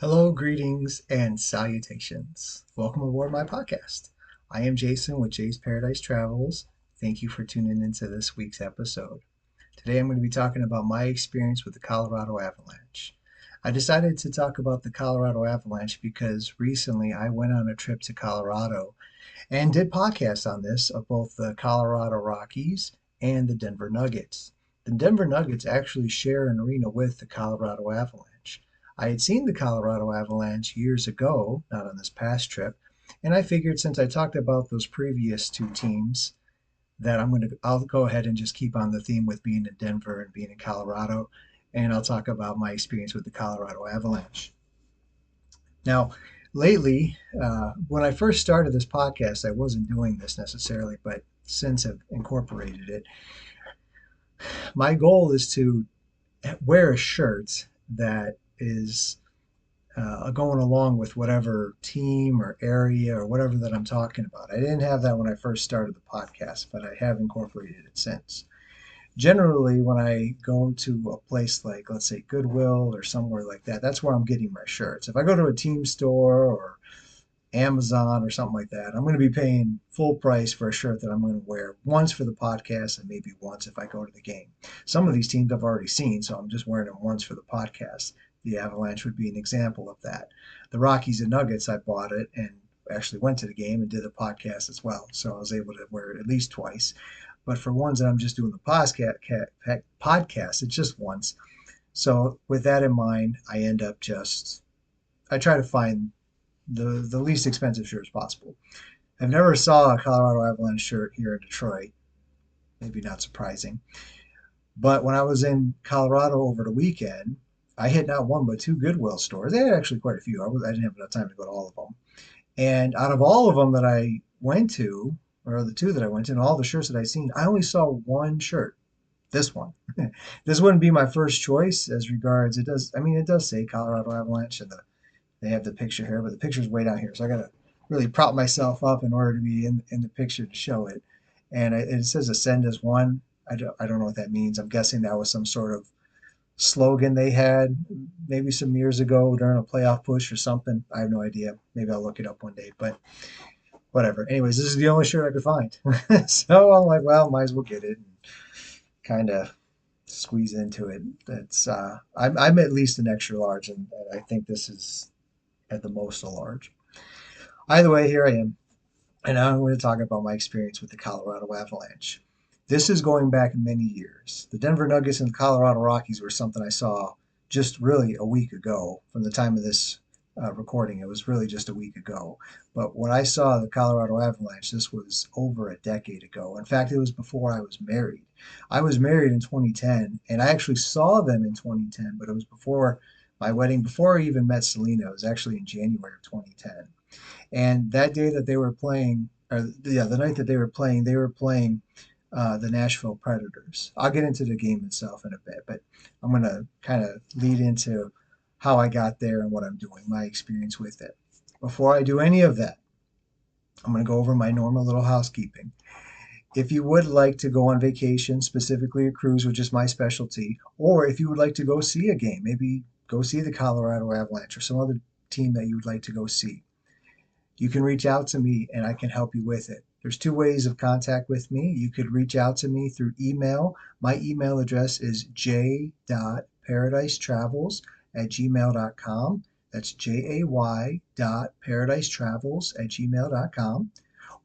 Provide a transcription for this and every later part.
Hello, greetings, and salutations. Welcome aboard my podcast. I am Jason with Jay's Paradise Travels. Thank you for tuning into this week's episode. Today I'm going to be talking about my experience with the Colorado Avalanche. I decided to talk about the Colorado Avalanche because recently I went on a trip to Colorado and did podcasts on this of both the Colorado Rockies and the Denver Nuggets. The Denver Nuggets actually share an arena with the Colorado Avalanche. I had seen the Colorado Avalanche years ago, not on this past trip, and I figured since I talked about those previous two teams that I'll go ahead and just keep on the theme with being in Denver and being in Colorado, and I'll talk about my experience with the Colorado Avalanche. Now, lately, when I first started this podcast, I wasn't doing this necessarily, but since I've incorporated it, my goal is to wear a shirt that is going along with whatever team or area or whatever that I'm talking about. I didn't have that when I first started the podcast, but I have incorporated it since. Generally, when I go to a place like, let's say, Goodwill or somewhere like that, that's where I'm getting my shirts. If I go to a team store or Amazon or something like that, I'm going to be paying full price for a shirt that I'm going to wear once for the podcast and maybe once if I go to the game. Some of these teams I've already seen, so I'm just wearing them once for the podcast. The Avalanche would be an example of that. The Rockies and Nuggets, I bought it and actually went to the game and did a podcast as well. So I was able to wear it at least twice. But for ones that I'm just doing the podcast, it's just once. So with that in mind, I try to find the least expensive shirts possible. I've never saw a Colorado Avalanche shirt here in Detroit. Maybe not surprising. But when I was in Colorado over the weekend, I hit not one but two Goodwill stores. They had actually quite a few. I didn't have enough time to go to all of them. And out of all of them that I went to, or the two that I went to, and all the shirts that I seen, I only saw one shirt. This one. This wouldn't be my first choice as regards it does. I mean, it does say Colorado Avalanche, and they have the picture here, but the picture's way down here, so I gotta really prop myself up in order to be in the picture to show it. And it says "Ascend as one." I don't know what that means. I'm guessing that was some sort of slogan they had maybe some years ago during a playoff push or something. I have no idea. Maybe I'll look it up one day, but whatever. Anyways, this is the only shirt I could find. So I'm like, well, might as well get it and kind of squeeze into it. I'm at least an extra large, and I think this is at the most a large. Either way, here I am, and now I'm going to talk about my experience with the Colorado Avalanche. This is going back many years. The Denver Nuggets and the Colorado Rockies were something I saw just really a week ago from the time of this recording. It was really just a week ago. But when I saw the Colorado Avalanche, this was over a decade ago. In fact, it was before I was married. I was married in 2010, and I actually saw them in 2010, but it was before my wedding, before I even met Selena. It was actually in January of 2010. And that day that they were playing, or yeah, the night that they were playing the Nashville Predators. I'll get into the game itself in a bit, but I'm going to kind of lead into how I got there and what I'm doing, my experience with it. Before I do any of that, I'm going to go over my normal little housekeeping. If you would like to go on vacation, specifically a cruise, which is my specialty, or if you would like to go see a game, maybe go see the Colorado Avalanche or some other team that you would like to go see, you can reach out to me and I can help you with it. There's two ways of contact with me. You could reach out to me through email. My email address is j.paradise_travels@gmail.com. That's jay.paradise_travels@gmail.com.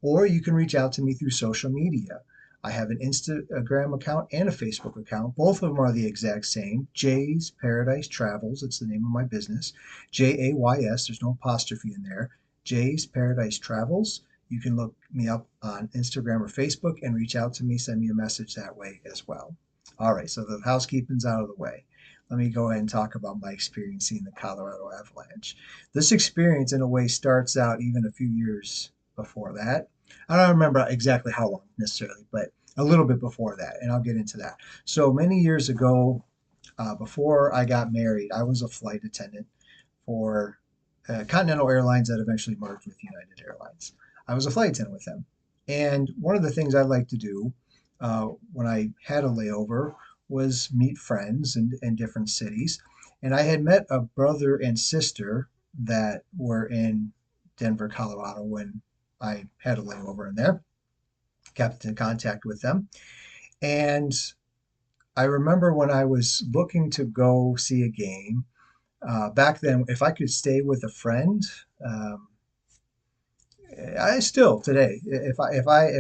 Or you can reach out to me through social media. I have an Instagram account and a Facebook account. Both of them are the exact same. Jay's Paradise Travels. It's the name of my business. Jays. There's no apostrophe in there. Jay's Paradise Travels. You can look me up on Instagram or Facebook and reach out to me, send me a message that way as well. All right, so the housekeeping's out of the way. Let me go ahead and talk about my experience seeing the Colorado Avalanche. This experience, in a way, starts out even a few years before that. I don't remember exactly how long necessarily, but a little bit before that, and I'll get into that. So many years ago, before I got married, I was a flight attendant for Continental Airlines that eventually merged with United Airlines. I was a flight attendant with them. And one of the things I like to do when I had a layover was meet friends in different cities. And I had met a brother and sister that were in Denver, Colorado when I had a layover in there, kept in contact with them. And I remember when I was looking to go see a game, back then, if I could stay with a friend, um, I still today, if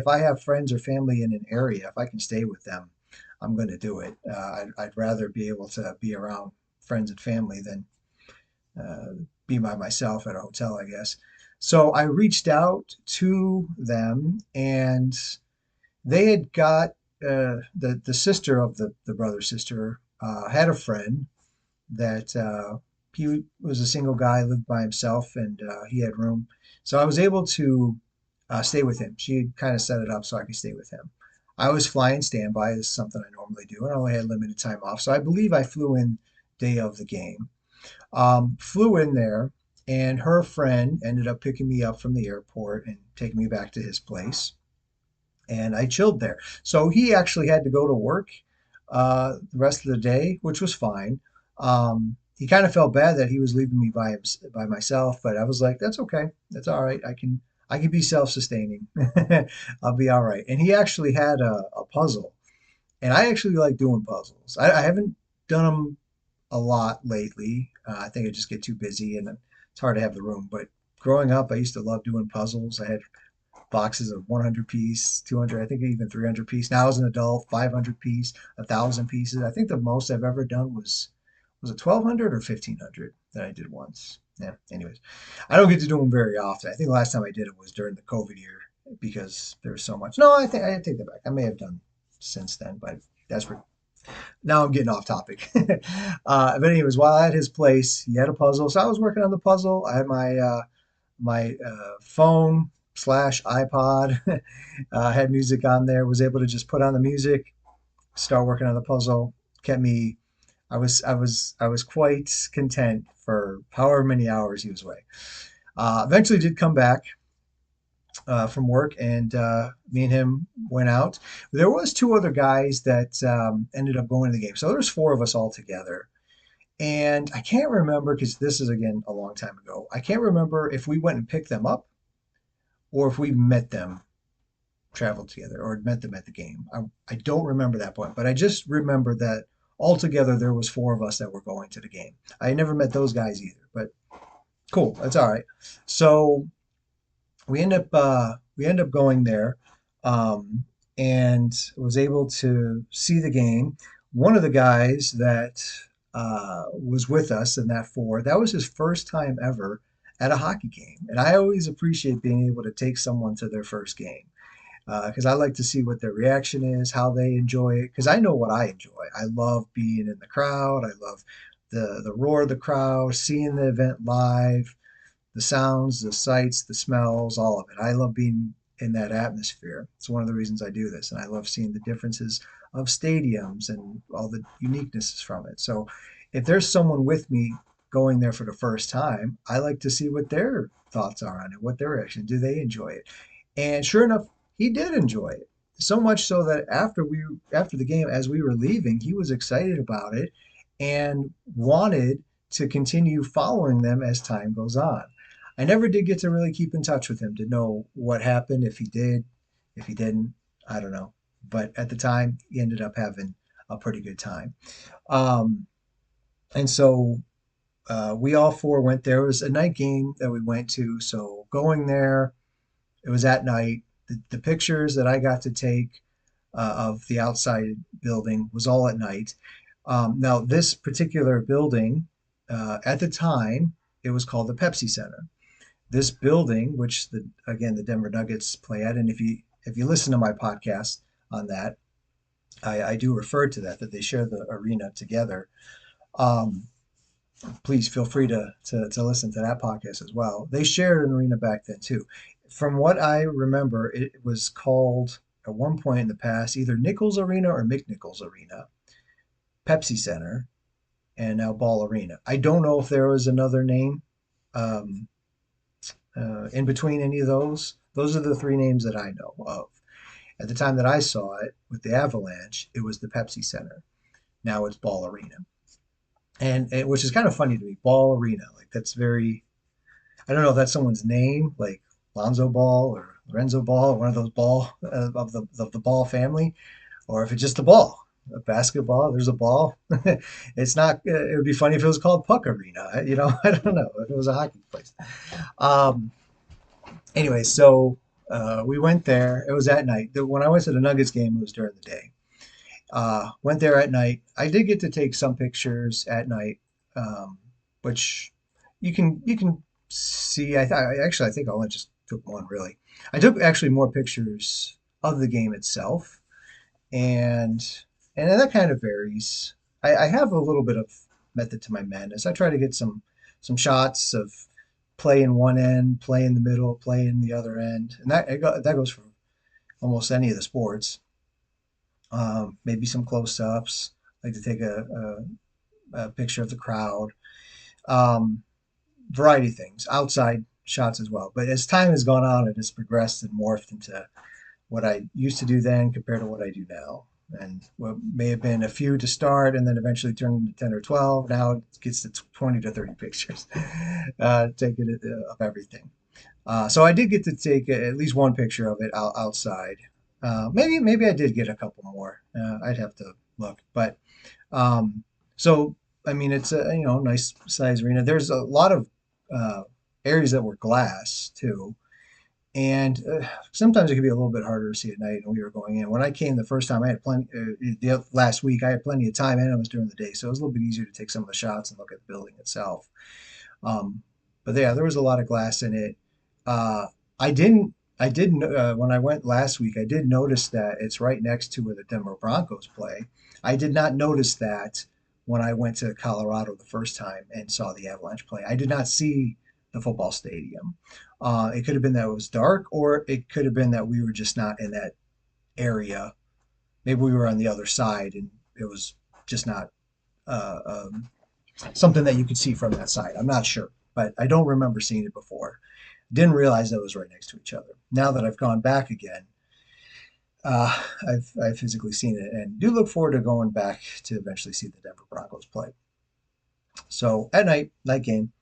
I have friends or family in an area, if I can stay with them, I'm going to do it. I'd rather be able to be around friends and family than be by myself at a hotel, I guess. So I reached out to them, and they had got the sister of the brother sister had a friend that he was a single guy, lived by himself, and he had room. So I was able to stay with him. She kind of set it up so I could stay with him. I was flying standby. This is something I normally do, and I only had limited time off. So I believe I flew in day of the game. Flew in there, and her friend ended up picking me up from the airport and taking me back to his place. And I chilled there. So he actually had to go to work the rest of the day, which was fine. He kind of felt bad that he was leaving me by myself, but I was like, that's okay. That's all right. I can be self-sustaining. I'll be all right. And he actually had a puzzle, and I actually like doing puzzles. I haven't done them a lot lately. I think I just get too busy and it's hard to have the room. But growing up, I used to love doing puzzles. I had boxes of 100 piece, 200, I think even 300 piece. Now as an adult, 500 piece, 1,000 pieces. I think the most I've ever done was it 1,200 or 1,500 that I did once. Yeah. Anyways, I don't get to do them very often. I think the last time I did it was during the COVID year because there was so much. No, I think I take that back. I may have done since then, but that's for now. I'm getting off topic. But anyways, while at his place, he had a puzzle, so I was working on the puzzle. I had my phone slash iPod, had music on there. Was able to just put on the music, start working on the puzzle. Kept me. I was quite content for however many hours he was away. Eventually, did come back from work, and me and him went out. There was two other guys that ended up going to the game, so there's four of us all together. And I can't remember because this is again a long time ago. I can't remember if we went and picked them up or if we met them, traveled together, or met them at the game. I don't remember that point, but I just remember that altogether there was four of us that were going to the game. I never met those guys either, but cool, that's all right. So we end up going there, um, and was able to see the game. One of the guys that was with us in that four, that was his first time ever at a hockey game, and I always appreciate being able to take someone to their first game because I like to see what their reaction is, how they enjoy it. Because I know what I enjoy. I love being in the crowd. I love the roar of the crowd, seeing the event live, the sounds, the sights, the smells, all of it. I love being in that atmosphere. It's one of the reasons I do this, and I love seeing the differences of stadiums and all the uniquenesses from it. So, if there's someone with me going there for the first time, I like to see what their thoughts are on it, what their reaction. Do they enjoy it? And sure enough, he did enjoy it. So much so that after the game, as we were leaving, he was excited about it and wanted to continue following them as time goes on. I never did get to really keep in touch with him to know what happened, if he did, if he didn't, I don't know. But at the time, he ended up having a pretty good time. Um, and so we all four went there. It was a night game that we went to. So going there, it was at night. The pictures that I got to take of the outside building was all at night. Now, this particular building, at the time, it was called the Pepsi Center. This building, which the Denver Nuggets play at, and if you listen to my podcast on that, I do refer to that they share the arena together. Um, Please feel free to listen to that podcast as well. They shared an arena back then too. From what I remember, it was called at one point in the past either Nichols Arena or McNichols Arena, Pepsi Center, and now Ball Arena. I don't know if there was another name um, in between any of those. Those are the three names that I know of. At the time that I saw it with the Avalanche, it was the Pepsi Center. Now it's Ball Arena. and which is kind of funny to me. Ball Arena, like that's very. I don't know if that's someone's name, like Lonzo Ball or Lorenzo Ball, or one of those ball of the Ball family, or if it's just a ball, a basketball. There's a ball. It's not. It would be funny if it was called Puck Arena. You know, I don't know if it was a hockey place. Um, anyway, so we went there. It was at night. When I went to the Nuggets game, it was during the day. Went there at night. I did get to take some pictures at night, um, which you can see. I think I only just took one really. I took actually more pictures of the game itself, and and that kind of varies. I have a little bit of method to my madness. I try to get some shots of play in one end, play in the middle, play in the other end, and that goes for almost any of the sports. Maybe some close-ups. Like to take a picture of the crowd. Um, Variety of things, outside shots as well. But as time has gone on, it has progressed and morphed into what I used to do then compared to what I do now. And what may have been a few to start and then eventually turned into 10 or 12, now it gets to 20 to 30 pictures, taking it of everything. So I did get to take at least one picture of it outside. Maybe I did get a couple more. I'd have to look, but um, so I mean it's a nice size arena. There's a lot of uh, areas that were glass too, and sometimes it can be a little bit harder to see at night. And we were going in. When I came the first time, I had plenty. Last week, I had plenty of time, and it was during the day, so it was a little bit easier to take some of the shots and look at the building itself. Um, but yeah, there was a lot of glass in it. Uh, I didn't. I did when I went last week. I did notice that it's right next to where the Denver Broncos play. I did not notice that when I went to Colorado the first time and saw the Avalanche play. I did not see the football stadium. It could have been that it was dark, or it could have been that we were just not in that area. Maybe we were on the other side, and it was just not uh, um, something that you could see from that side. I'm not sure, but I don't remember seeing it before. Didn't realize that it was right next to each other. Now that I've gone back again, I've physically seen it and do look forward to going back to eventually see the Denver Broncos play. So at night game.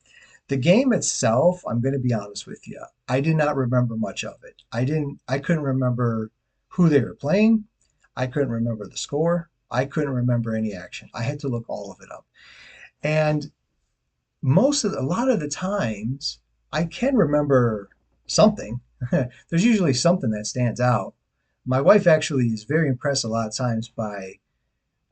The game itself, I'm going to be honest with you, I did not remember much of it. I couldn't remember who they were playing. I couldn't remember the score. I couldn't remember any action. I had to look all of it up. And a lot of the times I can remember something. There's usually something that stands out. My wife actually is very impressed a lot of times by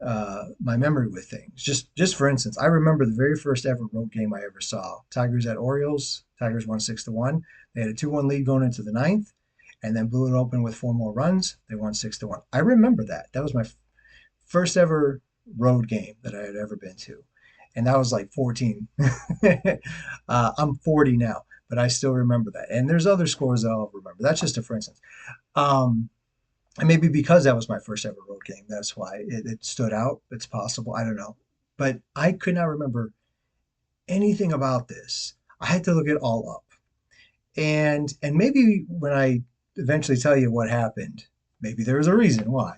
my memory with things. Just for instance, I remember the very first ever road game I ever saw. Tigers at Orioles. Tigers won 6-1. They had a 2-1 lead going into the ninth, and then blew it open with four more runs. They won 6-1. I remember that. That was my first ever road game that I had ever been to, and that was like 14. I'm 40 now, but I still remember that. And there's other scores that I'll remember. That's just a for instance. Um, and maybe because that was my first ever road game, that's why it stood out. It's possible. I don't know. But I could not remember anything about this. I had to look it all up. And maybe when I eventually tell you what happened, maybe there was a reason why.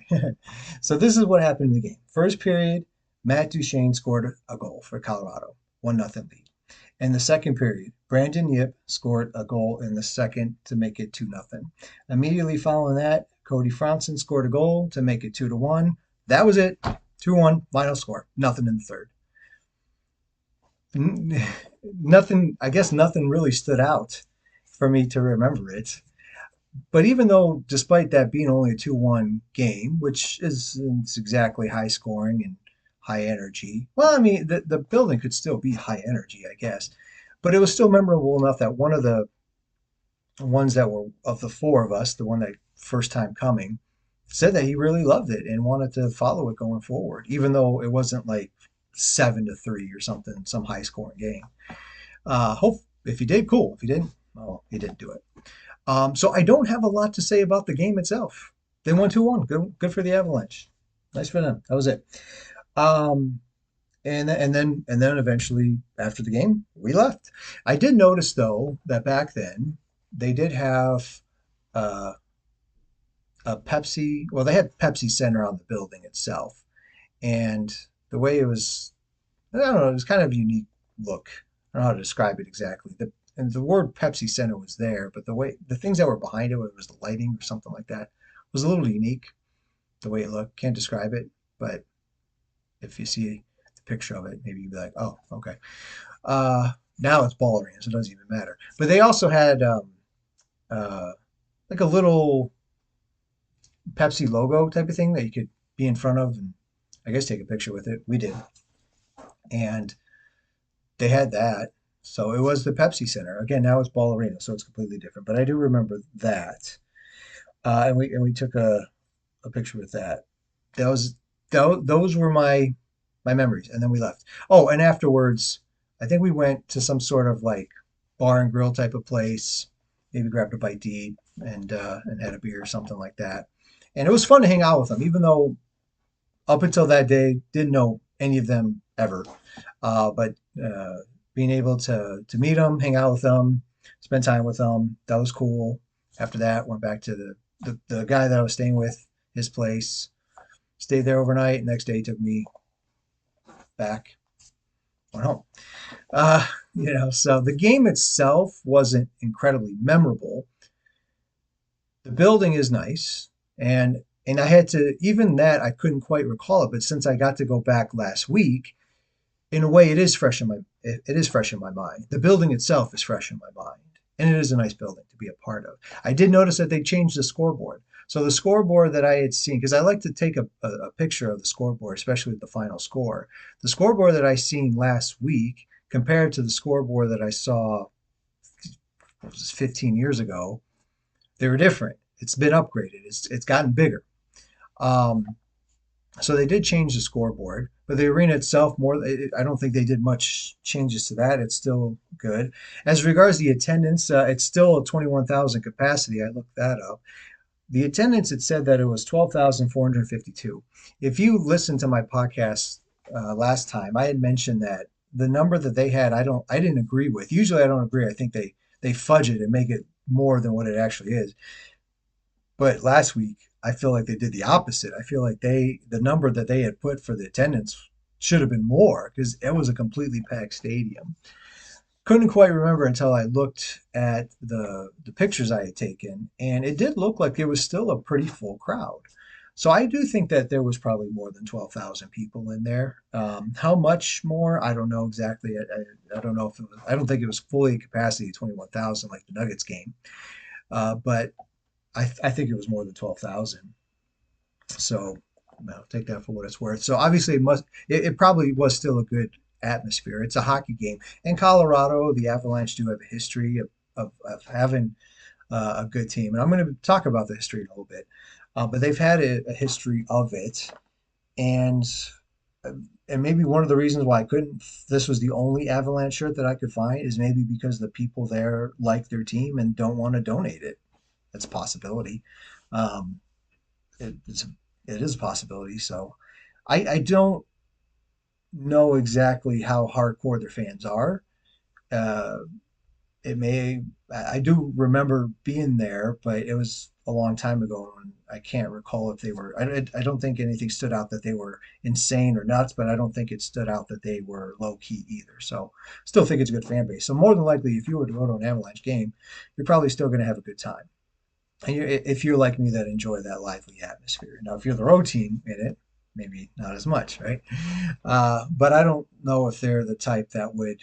So this is what happened in the game. First period, Matt Duchene scored a goal for Colorado, 1-0 lead. In the second period, Brandon Yip scored a goal in the second to make it 2-0. Immediately following that, Cody Franson scored a goal to make it 2-1. That was it. 2-1, final score. Nothing in the third. Nothing, I guess nothing really stood out for me to remember it. But even though, despite that being only a 2-1 game, which isn't exactly high scoring and high energy, well, I mean, the building could still be high energy, I guess. But it was still memorable enough that one of the ones that were of the four of us, the one that first time coming, said that he really loved it and wanted to follow it going forward, even though it wasn't like 7-3 or something, some high scoring game. Hope if he did, cool. If he didn't, well, he didn't do it. So I don't have a lot to say about the game itself. They won 2-1. Good for the Avalanche. Nice for them. That was it. Um, and then eventually after the game, we left. I did notice though that back then they did have uh, a Pepsi. Well, they had Pepsi Center on the building itself, and the way it was. I don't know, it was kind of a unique look. I don't know how to describe it exactly. And the word Pepsi Center was there, but the things that were behind it, whether it was the lighting or something like that, was a little unique. The way it looked, can't describe it, but if you see the picture of it, maybe you'd be like, oh, okay. Uh, Now it's ball arena, so it doesn't even matter. But they also had uh, like a little Pepsi logo type of thing that you could be in front of and I guess take a picture with it. We did, and they had that. So it was the Pepsi Center. Again, now it's Ball Arena, so it's completely different. But I do remember that, and we took a picture with that. That was those were my memories, and then we left. Oh, and afterwards, I think we went to some sort of like bar and grill type of place. Maybe grabbed a bite to eat and had a beer or something like that. And it was fun to hang out with them, even though up until that day didn't know any of them ever. But being able to meet them, hang out with them, spend time with them, that was cool. After that, went back to the guy that I was staying with, his place, stayed there overnight. Next day, he took me back, went home. So the game itself wasn't incredibly memorable. The building is nice, and I had to even that I couldn't quite recall it, but since I got to go back last week, in a way, it is fresh in my mind. The building itself is fresh in my mind, and it is a nice building to be a part of. I did notice that they changed the scoreboard. So the scoreboard that I had seen, because I like to take a picture of the scoreboard, especially with the final score. The scoreboard that I seen last week compared to the scoreboard that I saw what was this, 15 years ago, they were different. It's been upgraded. It's gotten bigger. Um, So they did change the scoreboard, but the arena itself, I don't think they did much changes to that. It's still good. As regards the attendance, it's still a 21,000 capacity. I looked that up. The attendance, it said that it was 12,452. If you listened to my podcast last time, I had mentioned that the number that they had, I didn't agree with. Usually, I don't agree. I think they fudge it and make it more than what it actually is. But last week, I feel like they did the opposite. I feel like the number that they had put for the attendance should have been more because it was a completely packed stadium. Couldn't quite remember until I looked at the pictures I had taken, and it did look like there was still a pretty full crowd. So I do think that there was probably more than 12,000 people in there. How much more? I don't know exactly. I don't know if it was, I don't think it was fully capacity 21,000 like the Nuggets game, but I think it was more than 12,000. So take that for what it's worth. So obviously it probably was still a good atmosphere. It's a hockey game. In Colorado, the Avalanche do have a history of having a good team. And I'm going to talk about the history in a little bit. But they've had a history of it. And and maybe one of the reasons why I couldn't, this was the only Avalanche shirt that I could find, is maybe because the people there like their team and don't want to donate it. That's a possibility. Um, it's it is a possibility. So I don't know exactly how hardcore their fans are. Uh, it may I do remember being there, but it was a long time ago, and I can't recall if they were. I don't think anything stood out that they were insane or nuts, but I don't think it stood out that they were low key either. So still think it's a good fan base. So more than likely, if you were to go to an Avalanche game, you're probably still going to have a good time. And if you're like me that enjoy that lively atmosphere. Now, if you're the road team in it, maybe not as much, right? But I don't know if they're the type that would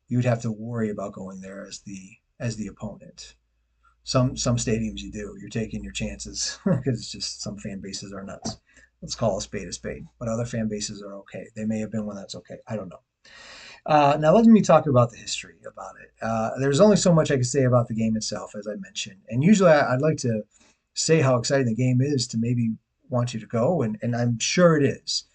you would have to worry about going there as the opponent. Some stadiums you do. You're taking your chances because it's just some fan bases are nuts. Let's call a spade a spade. But other fan bases are okay. They may have been one that's okay. I don't know. Now, let me talk about the history about it. There's only so much I can say about the game itself, as I mentioned. And usually I'd like to say how exciting the game is to maybe want you to go, and I'm sure it is.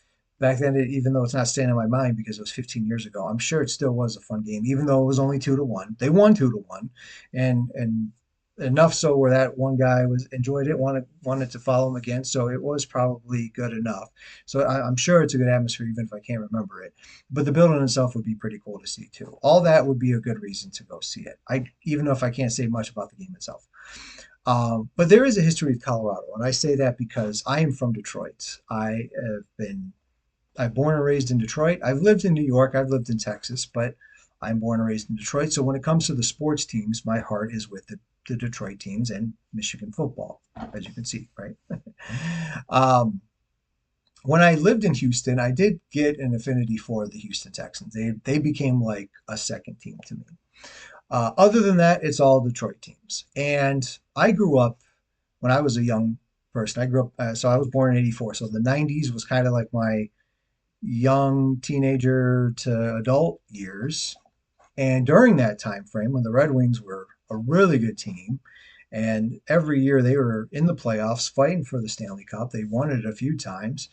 Back then, even though it's not staying in my mind because it was 15 years ago, I'm sure it still was a fun game, even though it was only 2-1. They won 2-1, and enough so where that one guy was enjoyed it, wanted to follow him again. So it was probably good enough. So I'm sure it's a good atmosphere, even if I can't remember it. But the building itself would be pretty cool to see too. All that would be a good reason to go see it. I even if I can't say much about the game itself. But there is a history of Colorado, and I say that because I am from Detroit. I have been I'm born and raised in Detroit. I've lived in New York. I've lived in Texas, but I'm born and raised in Detroit. So when it comes to the sports teams, my heart is with the Detroit teams and Michigan football, as you can see, right? um, when I lived in Houston, I did get an affinity for the Houston Texans. They became like a second team to me. Other than that, it's all Detroit teams. And I grew up when I was a young person. I grew up, so I was born in '84. So the '90s was kind of like my young teenager to adult years. And during that time frame, when the Red Wings were a really good team, and every year they were in the playoffs fighting for the Stanley Cup, they won it a few times.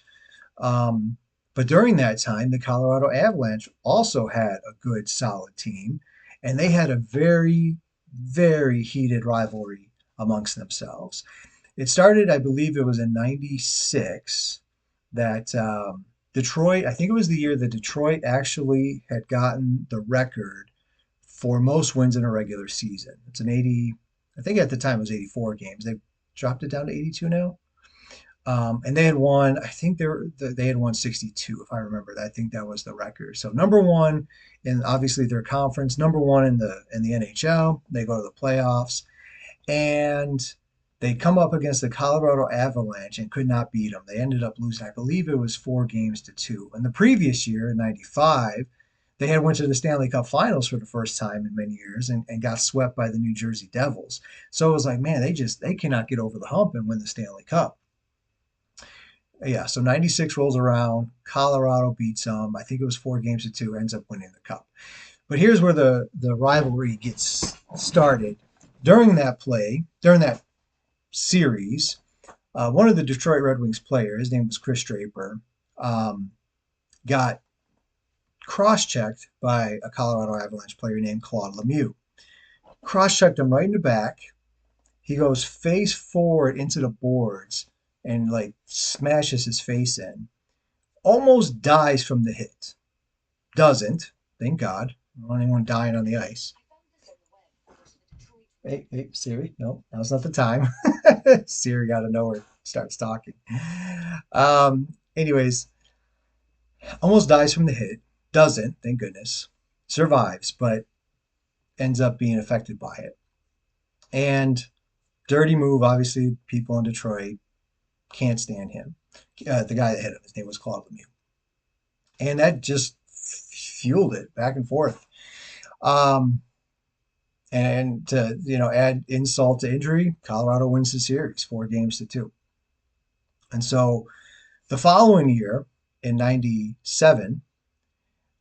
Um, but during that time, the Colorado Avalanche also had a good, solid team, and they had a very, very heated rivalry amongst themselves. It started, I believe it was in '96 that Detroit, I think it was the year that Detroit actually had gotten the record for most wins in a regular season. It's an 80, I think at the time it was 84 games. They've dropped it down to 82 now. And they had won, I think they had won 62, if I remember. I think that was the record. So number one in obviously their conference, number one in the NHL. They go to the playoffs, and they come up against the Colorado Avalanche and could not beat them. They ended up losing, I believe it was 4 games to 2. And the previous year in '95, they had went to the Stanley Cup Finals for the first time in many years and got swept by the New Jersey Devils. So it was like, man, they cannot get over the hump and win the Stanley Cup. Yeah, so '96 rolls around. Colorado beats them. I think it was 4 games to 2, ends up winning the cup. But here's where the rivalry gets started. During that series, one of the Detroit Red Wings players, his name was Chris Draper, got cross-checked by a Colorado Avalanche player named Claude Lemieux. Cross-checked him right in the back. He goes face forward into the boards and like smashes his face in. Almost dies from the hit. Doesn't, thank God. I don't want anyone dying on the ice. Hey, hey, Siri, no, now's not the time. Siri got to know where starts talking. Anyways, almost dies from the hit. Doesn't, thank goodness. Survives, but ends up being affected by it. And dirty move, obviously, people in Detroit can't stand him. The guy that hit him, his name was Claude Lemieux. And that just fueled it back and forth. Um, and to add insult to injury, Colorado wins the series 4 games to 2. And so the following year in '97,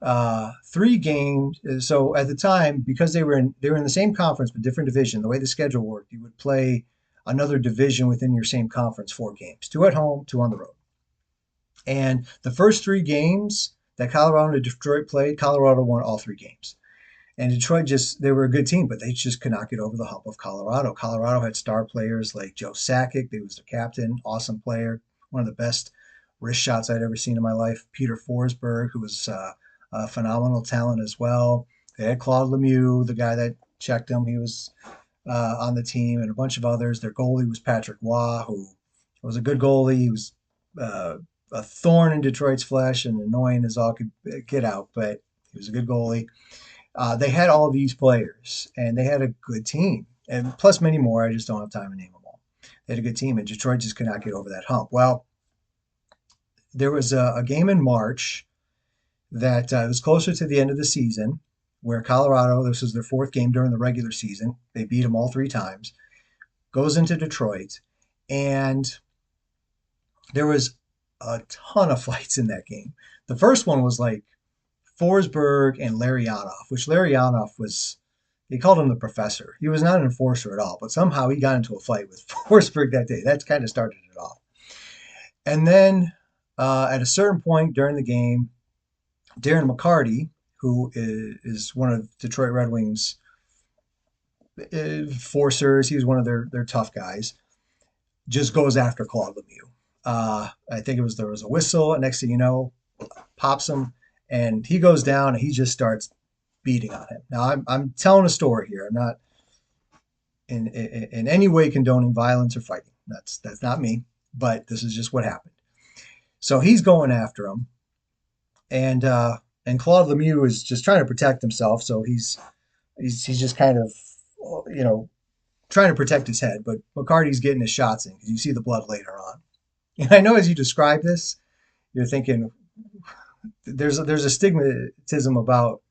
3 games. So at the time, because they were in the same conference but different division, the way the schedule worked, you would play another division within your same conference 4 games, 2 at home, 2 on the road. And the first 3 games that Colorado and Detroit played, Colorado won all 3 games. And Detroit they were a good team, but they just could not get over the hump of Colorado. Colorado had star players like Joe Sakic, he was their captain, awesome player, one of the best wrist shots I'd ever seen in my life. Peter Forsberg, who was a phenomenal talent as well. They had Claude Lemieux, the guy that checked him. He was on the team, and a bunch of others. Their goalie was Patrick Waugh, who was a good goalie. He was uh, a thorn in Detroit's flesh and annoying as all could get out, but he was a good goalie. They had all these players, and they had a good team, and plus many more. I just don't have time to name them all. They had a good team, and Detroit just could not get over that hump. Well, there was a game in March that was closer to the end of the season where Colorado, this was their 4th game during the regular season. They beat them all 3 times, goes into Detroit, and there was a ton of fights in that game. The first one was like Forsberg and Larionov, which Larionov was, they called him the professor. He was not an enforcer at all, but somehow he got into a fight with Forsberg that day. That's kind of started it off. And then at a certain point during the game, Darren McCarty, who is one of Detroit Red Wings enforcers, he was one of their tough guys, just goes after Claude Lemieux. I think there was a whistle, and next thing you know, pops him, and he goes down, and he just starts beating on him. Now, I'm telling a story here. I'm not in any way condoning violence or fighting. That's not me, but this is just what happened. So he's going after him, And Claude Lemieux is just trying to protect himself, so he's just kind of you know trying to protect his head. But McCarty's getting his shots in because you see the blood later on. And I know as you describe this, you're thinking there's a stigmatism about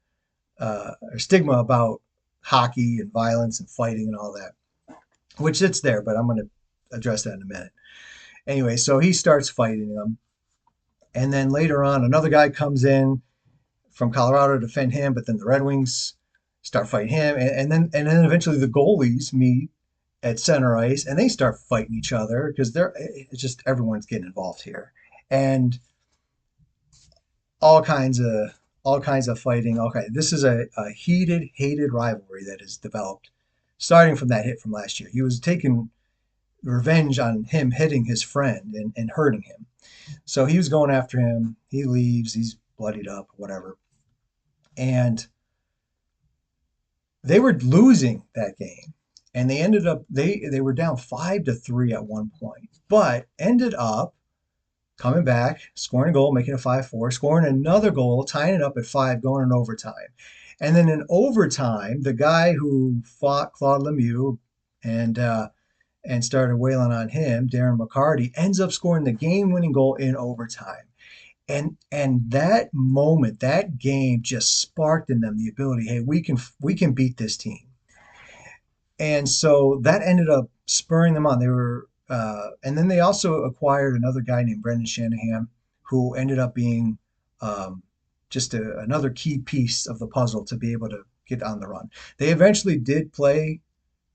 or stigma about hockey and violence and fighting and all that, which it's there, but I'm going to address that in a minute. Anyway, so he starts fighting him, and then later on, another guy comes in from Colorado to defend him, but then the Red Wings start fighting him, and then eventually the goalies meet at center ice and they start fighting each other because they're it's just everyone's getting involved here, and all kinds of all kinds of fighting. Okay, this is a heated, hated rivalry that has developed starting from that hit from last year. He was taking revenge on him hitting his friend and hurting him. So he was going after him. He leaves. He's bloodied up, whatever. And they were losing that game. And they ended up they were down 5-3 at one point, but ended up coming back, scoring a goal, making it 5-4, scoring another goal, tying it up at 5, going in overtime. And then in overtime, the guy who fought Claude Lemieux and and started wailing on him, Darren McCarty, ends up scoring the game-winning goal in overtime. And that moment, that game just sparked in them the ability, hey, we can beat this team. And so that ended up spurring them on. They were, and then they also acquired another guy named Brendan Shanahan, who ended up being just another key piece of the puzzle to be able to get on the run. They eventually did play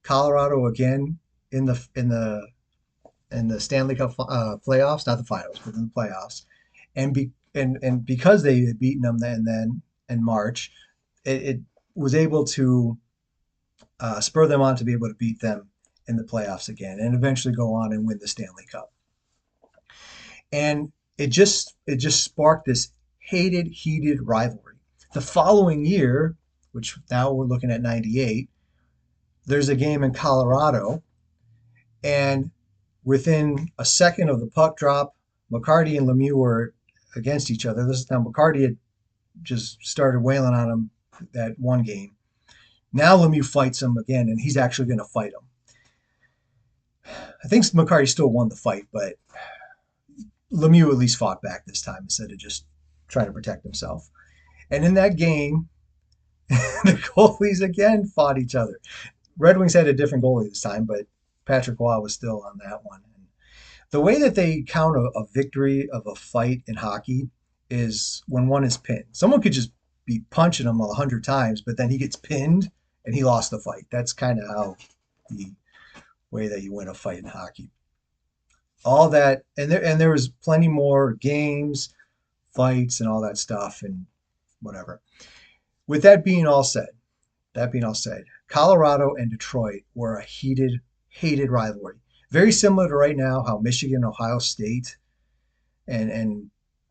Colorado again in the Stanley Cup playoffs, not the finals, but in the playoffs, and because they had beaten them then in March, it was able to spur them on to be able to beat them in the playoffs again, and eventually go on and win the Stanley Cup. And it just sparked this hated, heated rivalry. The following year, which now we're looking at '98, there's a game in Colorado, and within a second of the puck drop, McCarty and Lemieux were against each other. This is now McCarty had just started wailing on him that one game. Now Lemieux fights him again, and he's actually going to fight him. I think McCarty still won the fight, but Lemieux at least fought back this time instead of just trying to protect himself. And in that game, the goalies again fought each other. Red Wings had a different goalie this time, but Patrick Waugh was still on that one. And the way that they count a victory of a fight in hockey is when one is pinned. Someone could just be punching him 100 times, but then he gets pinned and he lost the fight. That's kind of how the way that you win a fight in hockey. All that, and there was plenty more games, fights, and all that stuff, and whatever. With that being all said, Colorado and Detroit were a heated, hated rivalry. Very similar to right now how Michigan, Ohio State, and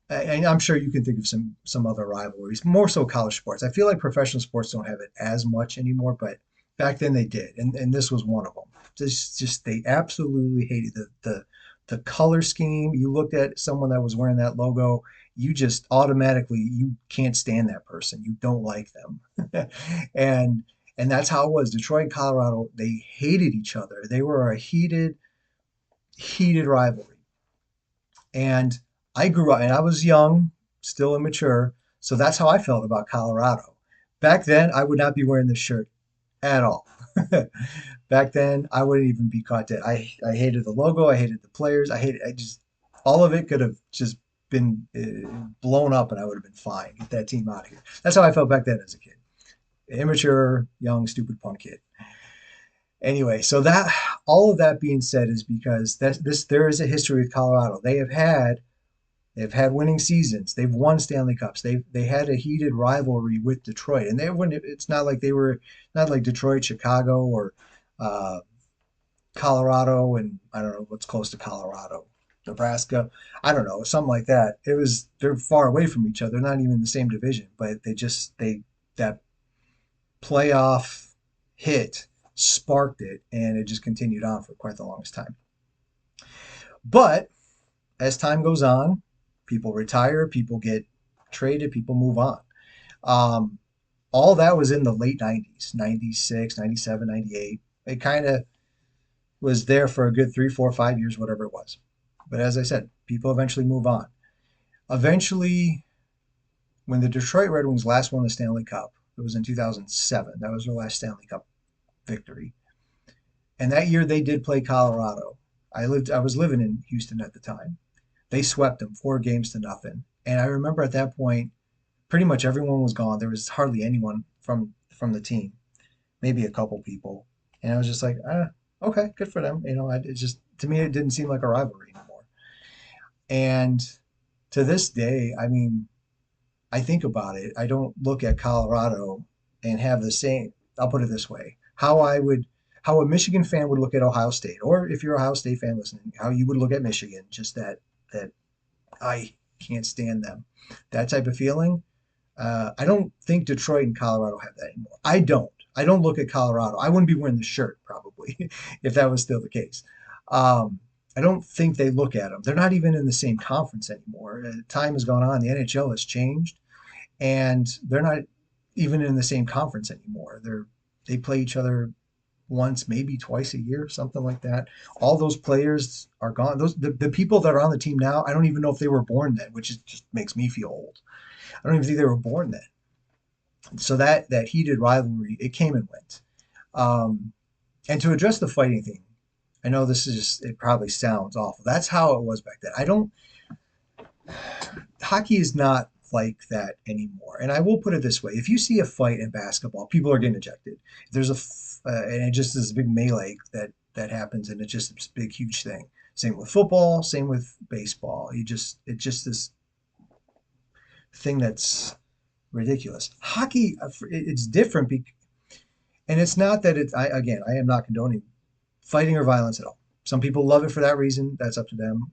I'm sure you can think of some other rivalries, more so college sports. I feel like professional sports don't have it as much anymore, but back then they did, and this was one of them. Just they absolutely hated the color scheme. You looked at someone that was wearing that logo, you just automatically you can't stand that person. You don't like them, and that's how it was. Detroit and Colorado, they hated each other. They were a heated rivalry. And I grew up, and I was young, still immature, so that's how I felt about Colorado. Back then, I would not be wearing this shirt at all. Back then, I wouldn't even be caught dead. I hated the logo. I hated the players. I just, all of it could have just been blown up and I would have been fine. Get that team out of here. That's how I felt back then as a kid. Immature, young, stupid punk kid. Anyway, so that all of that being said is because there is a history with Colorado. They've had winning seasons. They've won Stanley Cups. They had a heated rivalry with Detroit, and it's not like they were not like Detroit, Chicago, or uh, Colorado, and I don't know what's close to Colorado, Nebraska. I don't know, something like that. They're far away from each other. They're not even in the same division, but they that playoff hit sparked it, and it just continued on for quite the longest time. But as time goes on, people retire, people get traded, people move on. Um, all that was in the late 90s, 96, 97, 98. It kind of was there for a good 3, 4, 5 years, whatever it was. But as I said, people eventually move on. Eventually, when the Detroit Red Wings last won the Stanley Cup, it was in 2007. That was their last Stanley Cup victory. And that year they did play Colorado. I was living in Houston at the time. They swept them 4 games to nothing. And I remember at that point, pretty much everyone was gone. There was hardly anyone from the team, maybe a couple people. And I was just like, okay, good for them. It just to me it didn't seem like a rivalry anymore. And to this day, I mean, I think about it. I don't look at Colorado and have the same. I'll put it this way: how a Michigan fan would look at Ohio State, or if you're a Ohio State fan listening, how you would look at Michigan. Just that I can't stand them. That type of feeling. I don't think Detroit and Colorado have that anymore. I don't. I don't look at Colorado. I wouldn't be wearing the shirt probably if that was still the case. Um, I don't think they look at them. They're not even in the same conference anymore. Time has gone on. The NHL has changed, and they're not even in the same conference anymore. They play each other once, maybe twice a year, something like that. All those players are gone. The people that are on the team now, I don't even know if they were born then, which just makes me feel old. I don't even think they were born then. So that heated rivalry, it came and went. Um, and to address the fighting thing, I know it probably sounds awful. That's how it was back then. I don't Hockey is not like that anymore. And I will put it this way: if you see a fight in basketball, people are getting ejected. If there's and it just is a big melee that happens, and it's just this big huge thing. Same with football, same with baseball. It's just this thing that's ridiculous. Hockey, it's different, and it's not that it's. I am not condoning fighting or violence at all. Some people love it for that reason. That's up to them.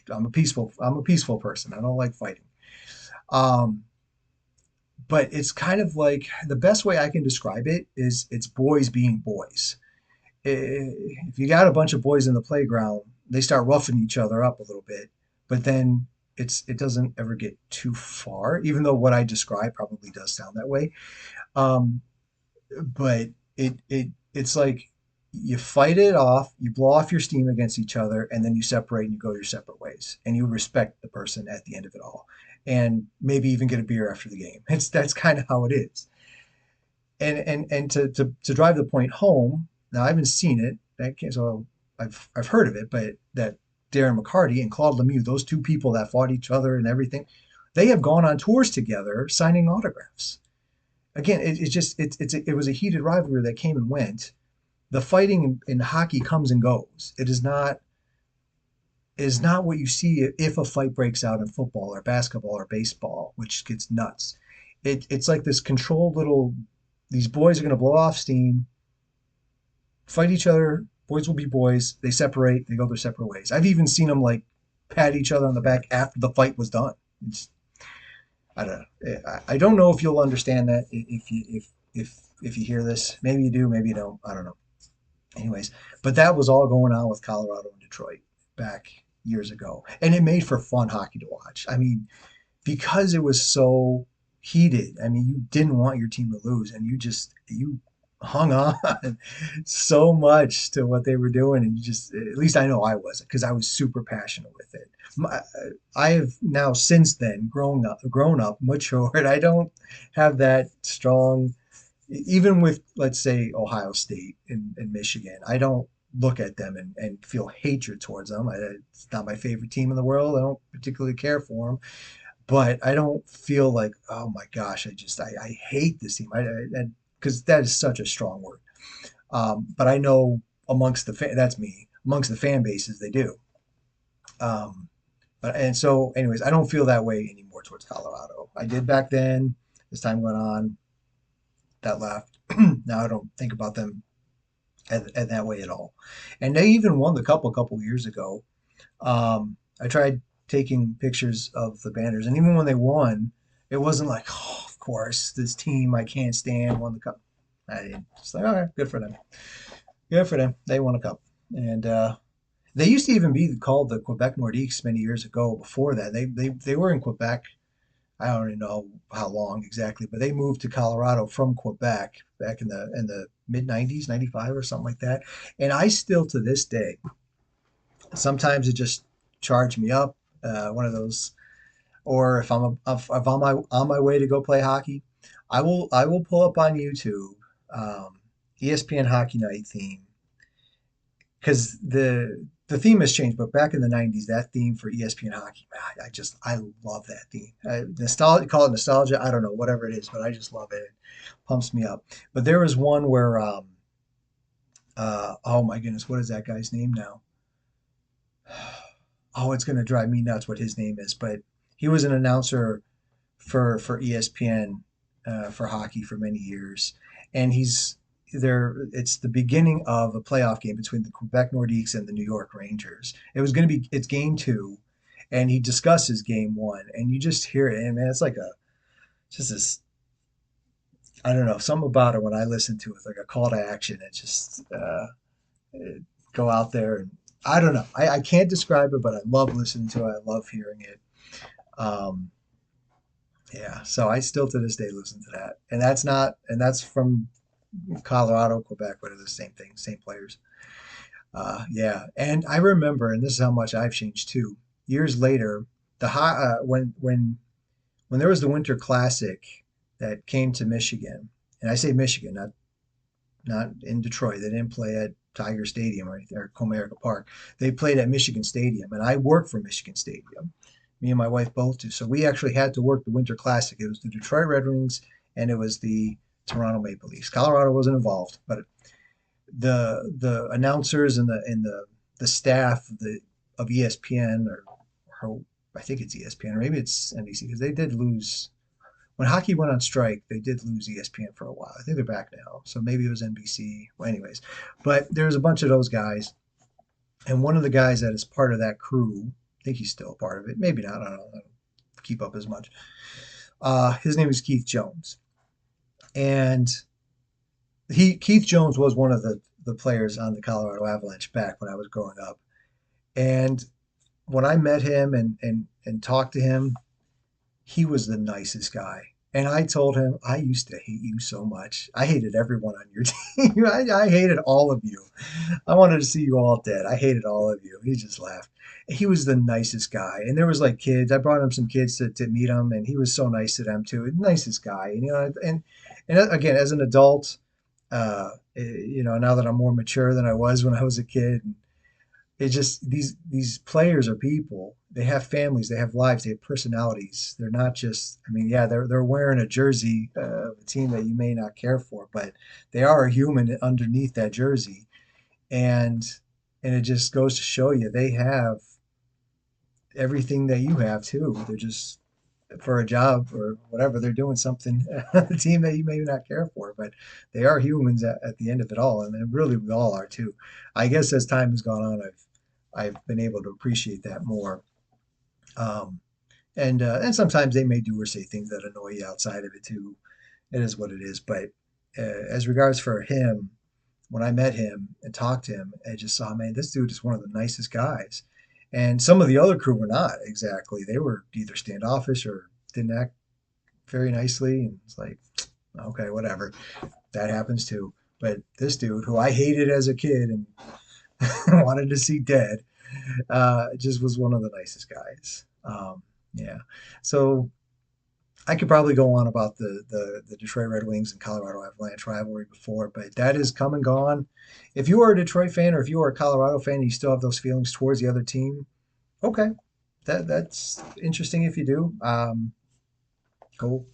I'm a peaceful person. I don't like fighting. Um, but it's kind of like the best way I can describe it is it's boys being boys. If you got a bunch of boys in the playground, they start roughing each other up a little bit, but then it doesn't ever get too far, even though what I describe probably does sound that way. Um, but it's like you fight it off, you blow off your steam against each other, and then you separate and you go your separate ways, and you respect the person at the end of it all, and maybe even get a beer after the game. That's kind of how it is. And to drive the point home, now I haven't seen it. So I've heard of it, but that Darren McCarty and Claude Lemieux, those two people that fought each other and everything, they have gone on tours together signing autographs. Again, it was a heated rivalry that came and went. The fighting in hockey comes and goes. It is not what you see if a fight breaks out in football or basketball or baseball, which gets nuts. It's like this controlled little. These boys are going to blow off steam, fight each other. Boys will be boys. They separate. They go their separate ways. I've even seen them like pat each other on the back after the fight was done. I don't know. I don't know if you'll understand that if you hear this. Maybe you do. Maybe you don't. I don't know. Anyways, but that was all going on with Colorado and Detroit back years ago, and it made for fun hockey to watch. I mean, because it was so heated. I mean, you didn't want your team to lose, and you hung on so much to what they were doing, and you just at least I know I was because I was super passionate with it. I have now since then grown up, matured. I don't have that strong, even with let's say Ohio State and Michigan. I don't look at them and feel hatred towards them. It's not my favorite team in the world. I don't particularly care for them, but I don't feel like, oh my gosh, I hate this team. Because that is such a strong word. But I know that's me amongst the fan bases they do. Um, and so, anyways, I don't feel that way anymore towards Colorado. I did back then. As time went on, that left. Now I don't think about them at that way at all. And they even won the cup a couple years ago. I tried taking pictures of the banners, and even when they won, it wasn't like, oh, of course, this team I can't stand won the cup. I just like, all right, good for them. Good for them. They won a cup, and they used to even be called the Quebec Nordiques many years ago. Before that, they were in Quebec I don't even know how long exactly, but they moved to Colorado from Quebec back in the mid '90s, '95 or something like that. And I still to this day, sometimes it just charged me up. One of those, or if I'm on my way to go play hockey, I will pull up on YouTube, ESPN Hockey Night theme, because the theme has changed, but back in the '90s, that theme for ESPN hockey, man, I love that theme. Nostalgia, call it nostalgia, I don't know, whatever it is, but I just love it. It pumps me up. But there was one where, oh my goodness, what is that guy's name now? Oh, it's gonna drive me nuts what his name is, but he was an announcer for ESPN, for hockey for many years, and he's there. It's the beginning of a playoff game between the Quebec Nordiques and the New York Rangers. It's game two, and he discusses game one, and you just hear it, and man, it's like a just this. I don't know, something about it when I listen to it, like a call to action. It just go out there and I don't know. I can't describe it, but I love listening to it. I love hearing it. Um, Yeah, so I still to this day listen to that, and that's from Colorado, Quebec, but it's the same thing, same players. Yeah, and I remember, and this is how much I've changed too. Years later, when there was the Winter Classic that came to Michigan, and I say Michigan, not in Detroit. They didn't play at Tiger Stadium or Comerica Park. They played at Michigan Stadium, and I worked for Michigan Stadium. Me and my wife both do. So we actually had to work the Winter Classic. It was the Detroit Red Wings and it was the Toronto Maple Leafs. Colorado wasn't involved, but the announcers and the staff of ESPN or I think it's ESPN or maybe it's NBC because they did lose when hockey went on strike. They did lose ESPN for a while. I think they're back now, so maybe it was NBC. Well, anyways, but there's a bunch of those guys, and one of the guys that is part of that crew, I think he's still a part of it. Maybe not. I don't know. I don't keep up as much. His name is Keith Jones, and he Keith Jones was one of the players on the Colorado Avalanche back when I was growing up. And when I met him and talked to him, he was the nicest guy. And I told him, I used to hate you so much. I hated everyone on your team. I hated all of you. I wanted to see you all dead. I hated all of you. He just laughed. He was the nicest guy. And there was like kids. I brought him some kids to meet him, and he was so nice to them too. Nicest guy. And, and again, as an adult, now that I'm more mature than I was when I was a kid, it just these players are people. They have families, they have lives, they have personalities. They're not just. I mean, yeah, they're wearing a jersey of a team that you may not care for, but they are a human underneath that jersey, and it just goes to show you they have everything that you have too. They're just for a job or whatever they're doing something a team that you may not care for, but they are humans at the end of it all, and then really we all are too. I guess as time has gone on, I've been able to appreciate that more. Um, and sometimes they may do or say things that annoy you outside of it too. It is what it is. But as regards for him, when I met him and talked to him, I just saw, man, this dude is one of the nicest guys. And some of the other crew were not exactly. They were either standoffish or didn't act very nicely. And it's like, okay, whatever. That happens too. But this dude, who I hated as a kid and wanted to see dead, just was one of the nicest guys. Yeah. So I could probably go on about the Detroit Red Wings and Colorado Avalanche rivalry before, but that is come and gone. If you are a Detroit fan or if you are a Colorado fan and you still have those feelings towards the other team, okay, that's interesting if you do. Cool.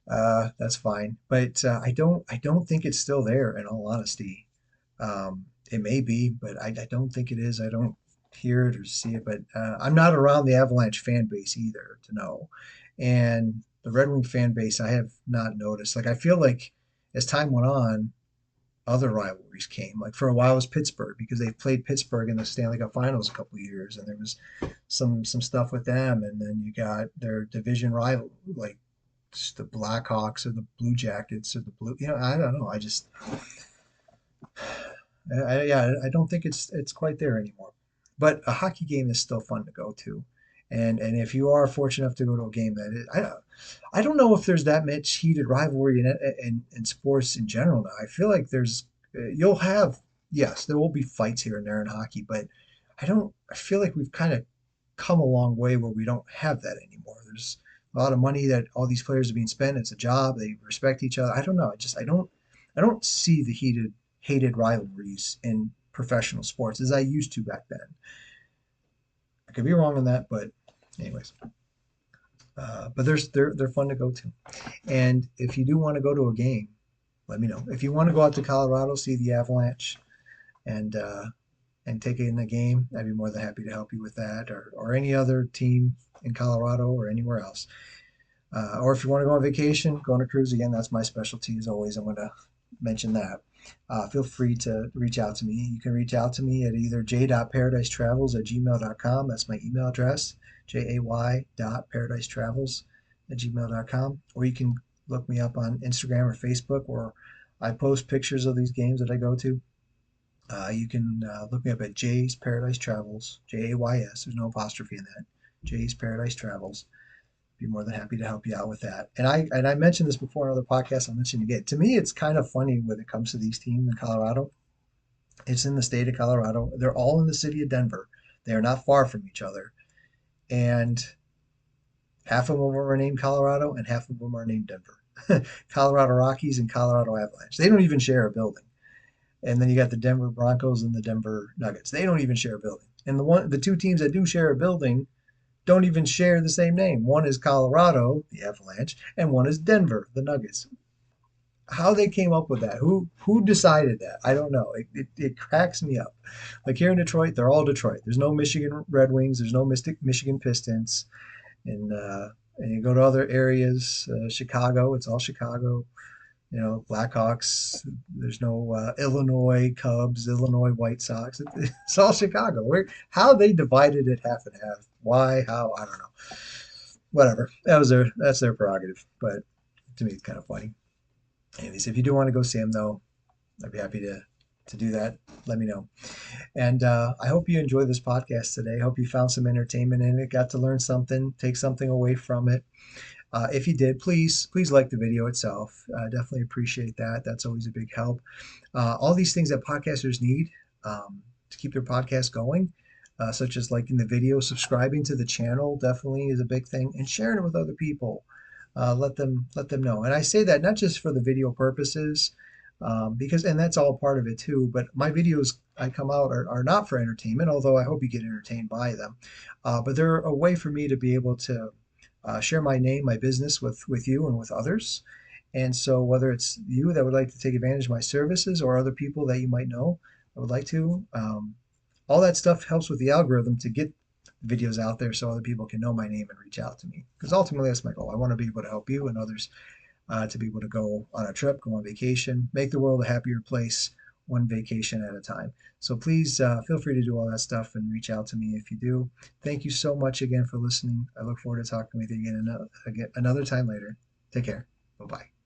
That's fine, but I don't think it's still there. In all honesty, it may be, but I don't think it is. I don't hear it or see it, but I'm not around the Avalanche fan base either to know. And the Red Wing fan base, I have not noticed. Like I feel like as time went on, other rivalries came. Like for a while, it was Pittsburgh because they played Pittsburgh in the Stanley Cup Finals a couple of years, and there was some stuff with them. And then you got their division rival, like the Blackhawks or the Blue Jackets or the Blue. I don't know. Yeah, I don't think it's quite there anymore. But a hockey game is still fun to go to, And if you are fortunate enough to go to a game, I don't know if there's that much heated rivalry in sports in general now. I feel like you'll have, yes, there will be fights here and there in hockey, but I feel like we've kind of come a long way where we don't have that anymore. There's a lot of money that all these players are being spent. It's a job. They respect each other. I don't know. I don't see the hated rivalries in professional sports as I used to back then. I could be wrong on that, but anyways, but they're fun to go to. And if you do want to go to a game, let me know. If you want to go out to Colorado, see the Avalanche, and take in a game, I'd be more than happy to help you with that, or any other team in Colorado or anywhere else. Or if you want to go on vacation, go on a cruise again, that's my specialty as always. I'm going to mention that. Feel free to reach out to me. You can reach out to me at either j.paradise_travels@gmail.com. That's my email address, jay.paradise_travels@gmail.com. Or you can look me up on Instagram or Facebook, where I post pictures of these games that I go to. You can look me up at Jay's Paradise Travels, Jays. There's no apostrophe in that. Jay's Paradise Travels. Be more than happy to help you out with that. And I mentioned this before in other podcasts. I'll mention it again. To me, it's kind of funny when it comes to these teams in Colorado. It's in the state of Colorado. They're all in the city of Denver. They are not far from each other, and half of them are named Colorado, and half of them are named Denver. Colorado Rockies and Colorado Avalanche. They don't even share a building. And then you got the Denver Broncos and the Denver Nuggets. They don't even share a building. And the two teams that do share a building don't even share the same name. One is Colorado, the Avalanche, and one is Denver, the Nuggets. How they came up with that? Who decided that? I don't know. It cracks me up. Like here in Detroit, they're all Detroit. There's no Michigan Red Wings. There's no Michigan Pistons. And you go to other areas, Chicago. It's all Chicago. Blackhawks. There's no Illinois Cubs, Illinois White Sox. It's all Chicago. How they divided it half and half. Why? How? I don't know. Whatever. That's their prerogative. But to me, it's kind of funny. Anyways, if you do want to go see them, though, I'd be happy to do that. Let me know. And I hope you enjoyed this podcast today. I hope you found some entertainment in it, got to learn something, take something away from it. If you did, please like the video itself. Definitely appreciate that. That's always a big help. All these things that podcasters need to keep their podcast going, such as liking the video, subscribing to the channel, definitely is a big thing, and sharing it with other people. Let them know. And I say that not just for the video purposes, and that's all part of it too. But my videos I come out are not for entertainment, although I hope you get entertained by them. But they're a way for me to be able to share my name, my business with you and with others. And so whether it's you that would like to take advantage of my services or other people that you might know that would like to, all that stuff helps with the algorithm to get videos out there so other people can know my name and reach out to me. Because ultimately that's my goal. I want to be able to help you and others to be able to go on a trip, go on vacation, make the world a happier place one vacation at a time. So please feel free to do all that stuff and reach out to me if you do. Thank you so much again for listening. I look forward to talking with you again another time later. Take care. Bye-bye.